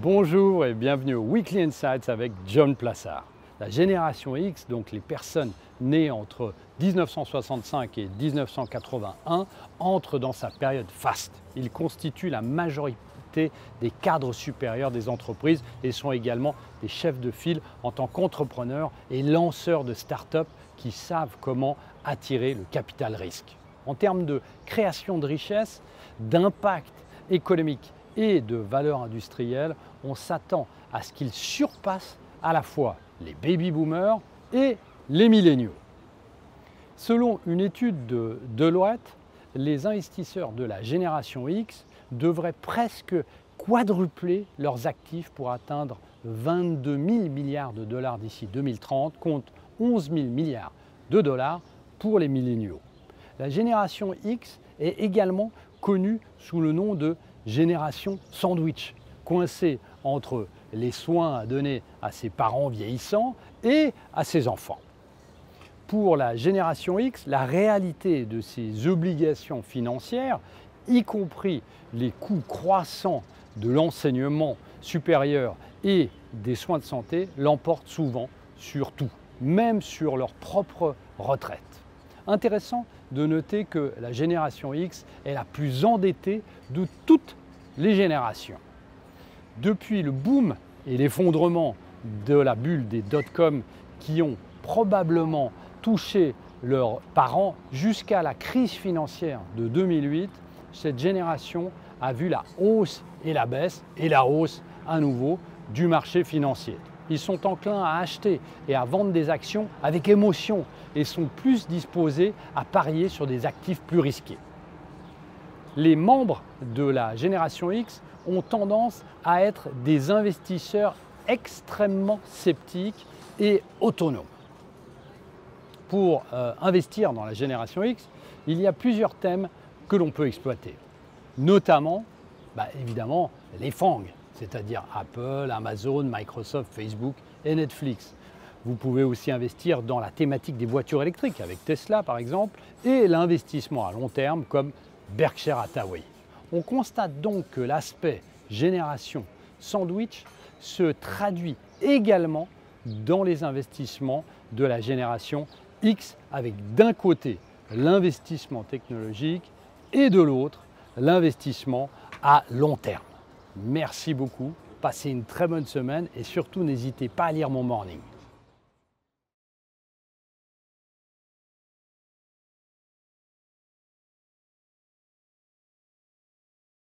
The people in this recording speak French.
Bonjour et bienvenue au Weekly Insights avec John Plassard. La génération X, donc les personnes nées entre 1965 et 1981, entrent dans sa période faste. Ils constituent la majorité des cadres supérieurs des entreprises et sont également des chefs de file en tant qu'entrepreneurs et lanceurs de start-up qui savent comment attirer le capital risque. En termes de création de richesse, d'impact économique et de valeur industrielle, on s'attend à ce qu'ils surpassent à la fois les baby-boomers et les milléniaux. Selon une étude de Deloitte, les investisseurs de la génération X devraient presque quadrupler leurs actifs pour atteindre 22 000 milliards de dollars d'ici 2030, contre 11 000 milliards de dollars pour les milléniaux. La génération X est également connue sous le nom de génération sandwich, coincée entre les soins à donner à ses parents vieillissants et à ses enfants. Pour la génération X, la réalité de ses obligations financières, y compris les coûts croissants de l'enseignement supérieur et des soins de santé, l'emporte souvent sur tout, même sur leur propre retraite. Intéressant de noter que la génération X est la plus endettée de toutes les générations. Depuis le boom et l'effondrement de la bulle des dot-com qui ont probablement touché leurs parents jusqu'à la crise financière de 2008, cette génération a vu la hausse et la baisse et la hausse à nouveau du marché financier. Ils sont enclins à acheter et à vendre des actions avec émotion et sont plus disposés à parier sur des actifs plus risqués. Les membres de la génération X ont tendance à être des investisseurs extrêmement sceptiques et autonomes. Pour investir dans la génération X, il y a plusieurs thèmes que l'on peut exploiter, notamment évidemment les FANG, c'est-à-dire Apple, Amazon, Microsoft, Facebook et Netflix. Vous pouvez aussi investir dans la thématique des voitures électriques avec Tesla par exemple et l'investissement à long terme comme Berkshire Hathaway. On constate donc que l'aspect génération sandwich se traduit également dans les investissements de la génération X avec d'un côté l'investissement technologique et de l'autre l'investissement à long terme. Merci beaucoup, passez une très bonne semaine et surtout n'hésitez pas à lire mon morning.